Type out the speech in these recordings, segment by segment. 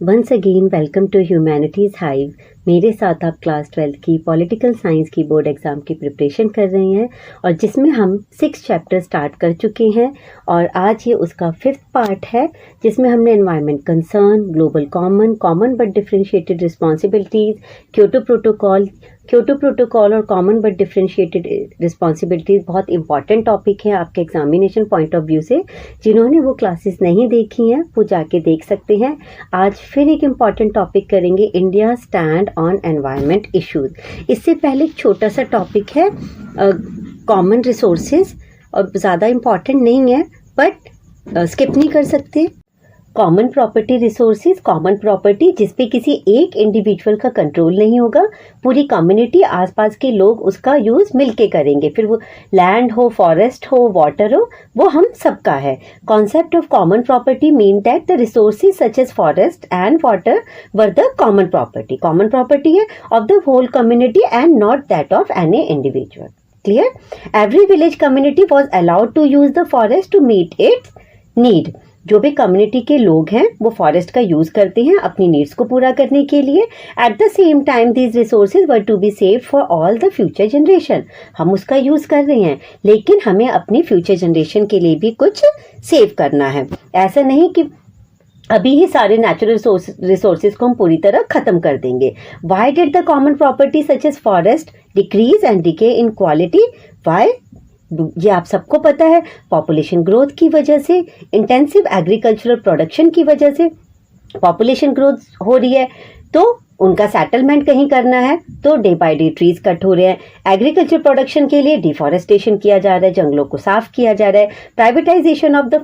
Once again welcome to humanities hive. मेरे साथ आप क्लास 12 की पॉलिटिकल साइंस की बोर्ड एग्ज़ाम की प्रिपरेशन कर रहे हैं और जिसमें हम 6 चैप्टर स्टार्ट कर चुके हैं और आज ये उसका 5th पार्ट है जिसमें हमने environment concern, global common but differentiated responsibilities, Kyoto protocol और कॉमन बट डिफरेंशिएटेड रिस्पॉन्सिबिलिटीज़ बहुत इंपॉर्टेंट टॉपिक है आपके एग्जामिनेशन पॉइंट ऑफ व्यू से। जिन्होंने वो क्लासेस नहीं देखी हैं वो जाके देख सकते हैं। आज फिर एक इम्पॉर्टेंट टॉपिक करेंगे, India stand on environment issues. इससे पहले एक छोटा सा टॉपिक है कॉमन रिसोर्सेज, और ज़्यादा इम्पॉर्टेंट नहीं है बट स्किप नहीं कर सकते। Common property resources, common property जिसपे किसी एक इंडिविजुअल का कंट्रोल नहीं होगा, पूरी कम्युनिटी आसपास के लोग उसका यूज़ मिलके करेंगे, फिर वो लैंड हो, फॉरेस्ट हो, वाटर हो, वो हम सबका है। Concept of common property mean that the resources such as forest and water were the common property. Common property है of the whole community and not that of any individual. Clear? Every village community was allowed to use the forest to meet its need. जो भी community के लोग हैं वो forest का use करते हैं अपनी नीड्स को पूरा करने के लिए। At the same time these resources were to be saved for all the future generation. हम उसका यूज कर रहे हैं लेकिन हमें अपनी फ्यूचर जनरेशन के लिए भी कुछ सेव करना है। ऐसा नहीं कि अभी ही सारे नेचुरल रिसोर्सेज को हम पूरी तरह खत्म कर देंगे। Why did the common property such as forest decrease and decay in quality? Why? ये आप सबको पता है, पॉपुलेशन ग्रोथ की वजह से, इंटेंसिव एग्रीकल्चरल प्रोडक्शन की वजह से पॉपुलेशन ग्रोथ हो रही है, तो उनका सेटलमेंट कहीं करना है तो day by day trees cut हो रहे हैं। एग्रीकल्चर प्रोडक्शन के लिए डिफॉरेस्टेशन किया जा रहा है, जंगलों को साफ किया जा रहा है। प्राइवेटाइजेशन ऑफ द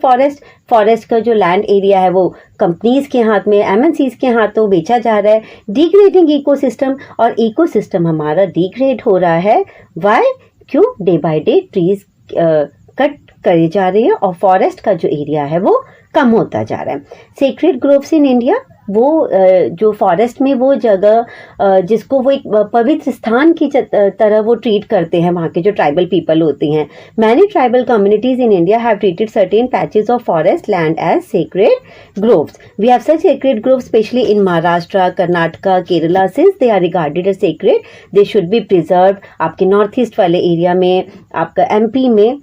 फॉरेस्ट का जो लैंड एरिया है वो कंपनीज के हाथ में, एमएनसीज के हाथों बेचा जा रहा है। डिग्रेडिंग इकोसिस्टम, और इकोसिस्टम हमारा डिग्रेड हो रहा है। वाई? क्यों? Day by day trees cut करे जा रहे हैं और फॉरेस्ट का जो एरिया है वो कम होता जा रहा है। सेक्रेड ग्रोव्स इन इंडिया, वो जो फॉरेस्ट में वो जगह जिसको वो एक पवित्र स्थान की तरह वो ट्रीट करते हैं वहाँ के जो ट्राइबल पीपल होते हैं। Many tribal communities in India have treated certain patches of forest land as sacred groves. We have such sacred groves specially in Maharashtra, Karnataka, Kerala, since they are regarded as sacred they should be preserve. आपके north east वाले area में, आपका MP में,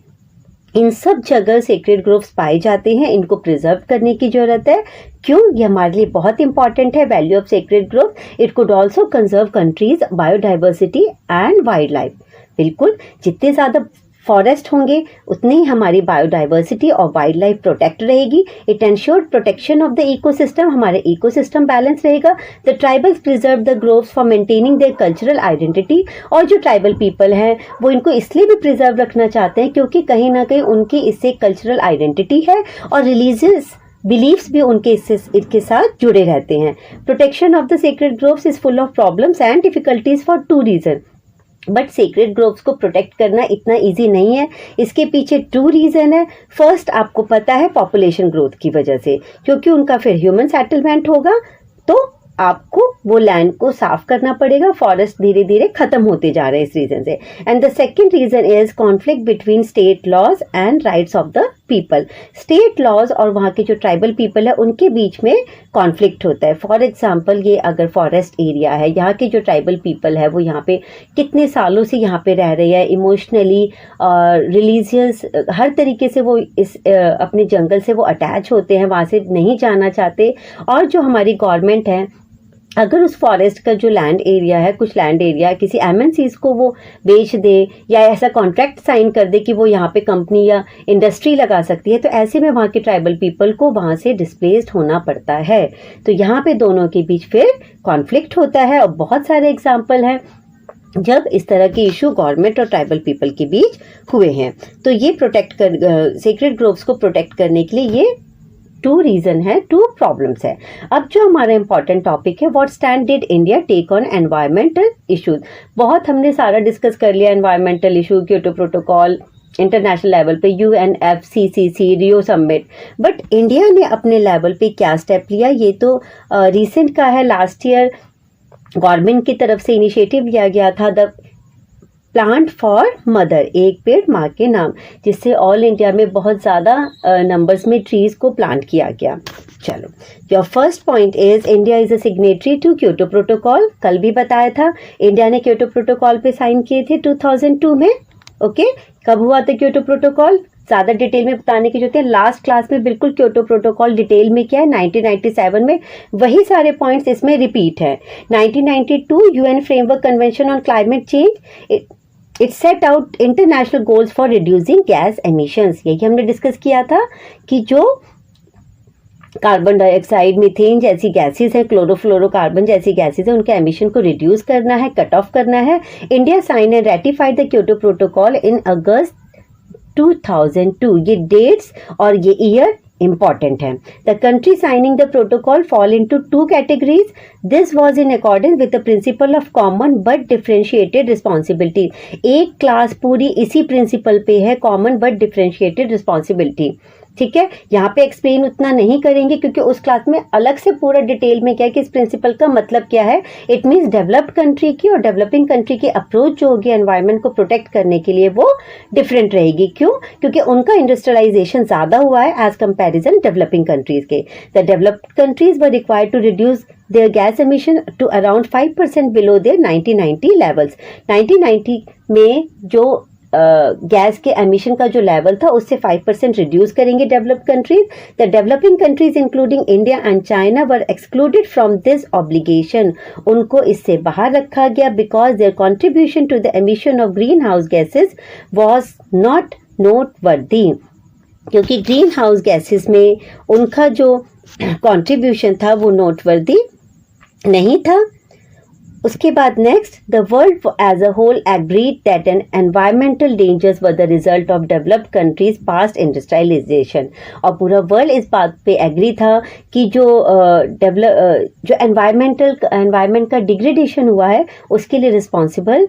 इन सब जगह sacred groves पाए जाते हैं, इनको प्रिजर्व करने की जरूरत है। क्यों? ये हमारे लिए बहुत इंपॉर्टेंट है। Value of sacred Grove, it could also conserve countries biodiversity and wild life. बिल्कुल, जितने ज़्यादा फॉरेस्ट होंगे उतनी ही हमारी बायोडाइवर्सिटी और वाइल्ड लाइफ प्रोटेक्ट रहेगी। It ensure protection of the ecosystem, हमारे इकोसिस्टम बैलेंस रहेगा। The tribals preserve the groves for maintaining their cultural identity. और जो ट्राइबल पीपल हैं वो इनको इसलिए भी प्रिजर्व रखना चाहते हैं क्योंकि कहीं ना कहीं उनकी इससे कल्चरल आइडेंटिटी है और रिलीजियस बिलीव्स भी उनके इसके साथ जुड़े रहते हैं। Protection of the sacred groves is full of problems and difficulties for 2 reason. But sacred groves को प्रोटेक्ट करना इतना इजी नहीं है। इसके पीछे 2 रीजन है। फर्स्ट, आपको पता है पॉपुलेशन ग्रोथ की वजह से, क्योंकि उनका फिर ह्यूमन सेटलमेंट होगा तो आपको वो लैंड को साफ करना पड़ेगा। फॉरेस्ट धीरे धीरे खत्म होते जा रहे हैं इस रीजन से। And the second reason is conflict between state laws and rights of the people. State laws और वहाँ के जो ट्राइबल पीपल है उनके बीच में कॉन्फ्लिक्ट होता है। फॉर एग्जाम्पल, ये अगर फॉरेस्ट एरिया है, यहाँ के जो ट्राइबल पीपल है वो यहाँ पे कितने सालों से यहाँ पे रह रहे हैं, इमोशनली रिलीजियस हर तरीके से वो इस अपने जंगल से वो अटैच होते हैं, वहाँ से नहीं जाना चाहते। और जो हमारी गवर्नमेंट है अगर उस फॉरेस्ट का जो लैंड एरिया है, कुछ लैंड एरिया किसी एमएनसीज को वो बेच दे या ऐसा कॉन्ट्रैक्ट साइन कर दे कि वो यहाँ पे कंपनी या इंडस्ट्री लगा सकती है, तो ऐसे में वहाँ के ट्राइबल पीपल को वहाँ से डिस्प्लेस्ड होना पड़ता है। तो यहाँ पे दोनों के बीच फिर कॉन्फ्लिक्ट होता है और बहुत सारे एग्जाम्पल हैं जब इस तरह के इशू गवर्नमेंट और ट्राइबल पीपल के बीच हुए हैं। तो ये सेक्रेड ग्रोव्स को प्रोटेक्ट करने के लिए ये 2 रीजन है, 2 प्रॉब्लम्स है। अब जो हमारा इंपॉर्टेंट टॉपिक है, what stand did India take on environmental issues. बहुत हमने सारा डिस्कस कर लिया environmental issue, Kyoto protocol, international level पे UNFCCC, Rio summit. But India ने अपने लेवल पे क्या स्टेप लिया, ये तो रिसेंट का है। लास्ट ईयर गवर्नमेंट की तरफ से इनिशिएटिव लिया गया था द प्लांट फॉर मदर, एक पेड़ माँ के नाम, जिससे ऑल इंडिया में बहुत ज़्यादा नंबर्स में ट्रीज को प्लांट किया गया। चलो, your first point is India is a signatory to Kyoto protocol. कल भी बताया था इंडिया ने क्योटो प्रोटोकॉल पे साइन किए थे 2002 में। ओके, कब हुआ था क्योटो प्रोटोकॉल? ज़्यादा डिटेल में बताने की जरूरत है, लास्ट क्लास में बिल्कुल क्योटो प्रोटोकॉल डिटेल में क्या है 1997 में, वही सारे पॉइंट्स इसमें रिपीट है। 1992 UN framework convention on climate change, it set out international goals for reducing gas emissions. यही हमने डिस्कस किया था कि जो कार्बन डाइऑक्साइड, मीथेन जैसी गैसेस हैं, क्लोरोफ्लोरोकार्बन जैसी गैसेस हैं, उनके एमिशन को रिड्यूस करना है, कट ऑफ करना है। India sign and ratified the Kyoto protocol in August 2002। ये डेट्स और ये ईयर important है। The country signing the protocol fall into two categories. This was in accordance with the principle of common but differentiated responsibility. एक class पूरी इसी principal पे है, common but differentiated responsibility। ठीक है, यहाँ पे एक्सप्लेन उतना नहीं करेंगे क्योंकि उस क्लास में अलग से पूरा डिटेल में क्या है कि इस प्रिंसिपल का मतलब क्या है। इट मीन्स डेवलप्ड कंट्री की और डेवलपिंग कंट्री की अप्रोच जो होगी एनवायरनमेंट को प्रोटेक्ट करने के लिए वो डिफरेंट रहेगी। क्यों? क्योंकि उनका इंडस्ट्रियलाइजेशन ज़्यादा हुआ है एज कंपेरिजन डेवलपिंग कंट्रीज के। The developed countries were required to reduce their gas emission to around 5% below their 1990 levels। 1990 में जो गैस के एमिशन का जो लेवल था उससे 5% रिड्यूस करेंगे developed countries. The developing countries including India and China were excluded from this obligation. उनको इससे बाहर रखा गया because their contribution to the emission of greenhouse gases was not noteworthy, क्योंकि ग्रीन हाउस गैसेज में उनका जो कॉन्ट्रीब्यूशन था वो नोटवर्दी नहीं था। उसके बाद next, the world as a whole agreed that an environmental dangers were the result of developed countries past industrialisation. और पूरा वर्ल्ड इस बात पे एग्री था कि जो एनवायरमेंट का डिग्रेडेशन हुआ है उसके लिए रिस्पॉन्सिबल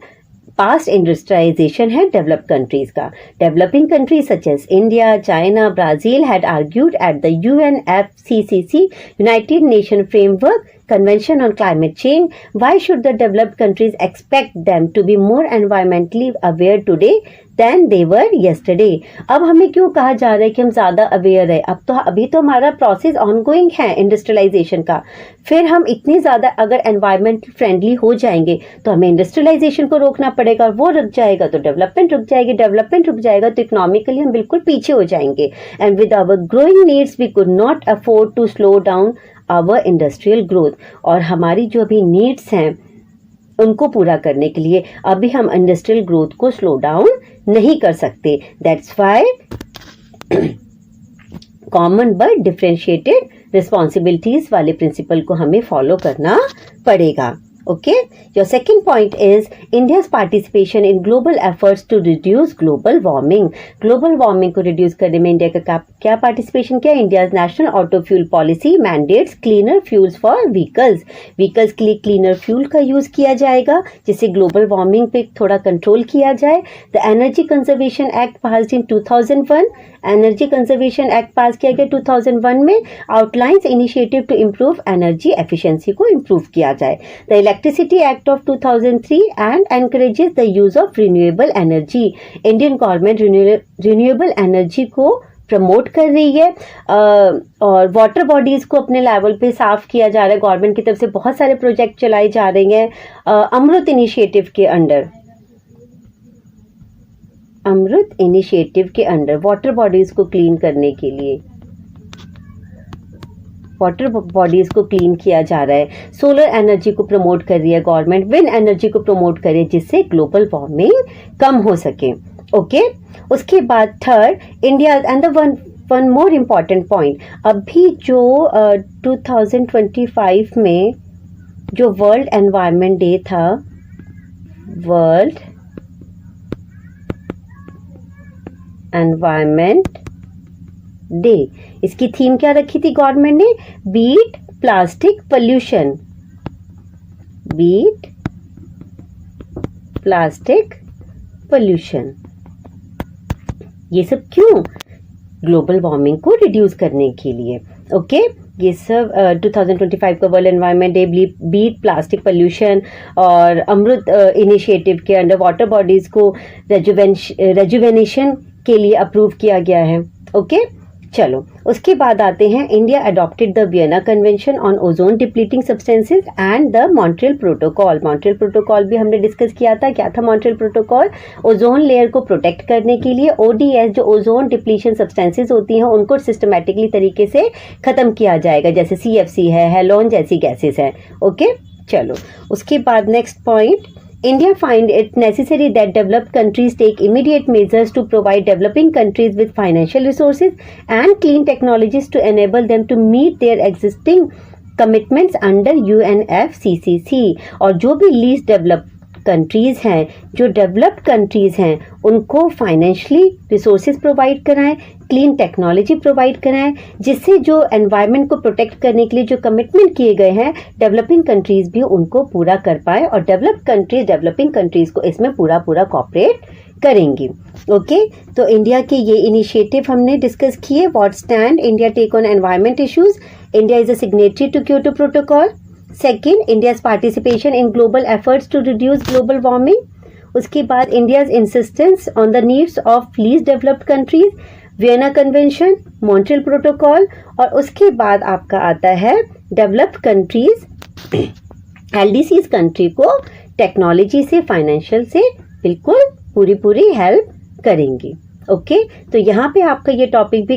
पास्ट इंडस्ट्रियलाइजेशन है डेवलप्ड कंट्रीज का। Developing countries such as India, China, Brazil had argued at the UNFCCC united nation framework Convention on Climate Change, why should the developed countries expect them to be more environmentally aware today than they were yesterday? अब हमें क्यों कहा जा रहा है कि हम ज़्यादा अवेयर है? अभी तो हमारा प्रोसेस ऑनगोइंग है इंडस्ट्रियलाइजेशन का। फिर हम इतनी ज़्यादा अगर एनवायरमेंट फ्रेंडली हो जाएंगे तो हमें इंडस्ट्रियलाइजेशन को रोकना पड़ेगा, वो रुक जाएगा तो डेवलपमेंट रुक जाएगी, डेवलपमेंट रुक जाएगा तो इकोनॉमिकली हम बिल्कुल पीछे हो जाएंगे। And with our growing needs we could not afford to slow down our industrial growth. और हमारी जो अभी नीड्स हैं उनको पूरा करने के लिए अभी हम इंडस्ट्रियल ग्रोथ को स्लो डाउन नहीं कर सकते। That's why common but differentiated responsibilities वाले प्रिंसिपल को हमें फॉलो करना पड़ेगा। Okay, your second point is India's participation in global efforts to reduce global warming. Global warming को reduce करने में इंडिया का क्या participation क्या है? India's national auto fuel policy mandates cleaner fuels for vehicles. Vehicles के लिए cleaner fuel का use किया जाएगा जिससे global warming पे थोड़ा control किया जाए। The Energy Conservation Act passed in 2001. Energy Conservation Act पास किया गया 2001 में, outlines initiative to improve energy efficiency को improve किया जाए। The Electricity Act of 2003 and encourages the use of renewable energy. Indian government renewable energy को promote कर रही है और वाटर बॉडीज को अपने लेवल पे साफ किया जा रहा है। गवर्नमेंट की तरफ से बहुत सारे प्रोजेक्ट चलाए जा रहे हैं अमृत इनिशिएटिव के अंडर। अमृत इनिशिएटिव के अंडर वाटर बॉडीज को क्लीन करने के लिए वाटर बॉडीज को क्लीन किया जा रहा है। सोलर एनर्जी को प्रमोट कर रही है गवर्नमेंट, विंड एनर्जी को प्रमोट कर रही है जिससे ग्लोबल वार्मिंग कम हो सके। ओके, उसके बाद third India and the one more important point, अभी जो 2025 में जो वर्ल्ड एनवायरनमेंट डे था, वर्ल्ड एनवायरनमेंट डे, इसकी थीम क्या रखी थी गवर्नमेंट ने? Beat plastic pollution, beat plastic pollution. ये सब क्यों? ग्लोबल वार्मिंग को रिड्यूस करने के लिए। ओके, ये सब 2025 का world environment day, beat plastic pollution और अमृत इनिशिएटिव के अंडर वाटर बॉडीज़ को रेजुवेनेशन के लिए अप्रूव किया गया है। ओके, चलो उसके बाद आते हैं, India adopted the Vienna convention on ozone depleting substances and the Montreal protocol. Montreal protocol भी हमने डिस्कस किया था। क्या था मॉन्ट्रियल प्रोटोकॉल? ओजोन लेयर को प्रोटेक्ट करने के लिए ओडीएस, जो ओजोन डिप्लीशन सब्सटेंसेस होती हैं, उनको सिस्टमैटिकली तरीके से खत्म किया जाएगा, जैसे सीएफसी है, हेलोन जैसी गैसेस हैं। ओके, चलो उसके बाद next point, India find it necessary that developed countries take immediate measures to provide developing countries with financial resources and clean technologies to enable them to meet their existing commitments under UNFCCC। और जो भी least developed countries हैं, जो developed countries हैं, उनको financially resources provide कराएं, clean technology provide कराएं, जिससे जो एनवायरनमेंट को प्रोटेक्ट करने के लिए जो कमिटमेंट किए गए हैं, डेवलपिंग कंट्रीज़ भी उनको पूरा कर पाए और डेवलप्ड कंट्रीज़ डेवलपिंग कंट्रीज़ को इसमें पूरा कोऑपरेट करेंगी। ओके, तो इंडिया के ये इनिशिएटिव हमने डिस्कस किए। What stand India take on environment issues? India is a signatory to Kyoto protocol. Second, India's participation in global efforts to reduce global warming. उसके बाद India's insistence on the needs of least developed countries, Vienna convention, Montreal protocol, और उसके बाद आपका आता है developed countries LDCs country को technology से, फाइनेंशियल से बिल्कुल पूरी हेल्प करेंगी। ओके, तो यहाँ पे आपका ये टॉपिक भी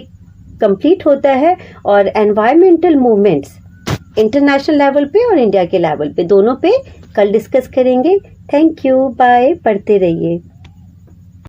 कंप्लीट होता है और एनवायरमेंटल मूवमेंट्स इंटरनेशनल लेवल पे और इंडिया के लेवल पे दोनों पे कल डिस्कस करेंगे। थैंक यू, बाय, पढ़ते रहिए।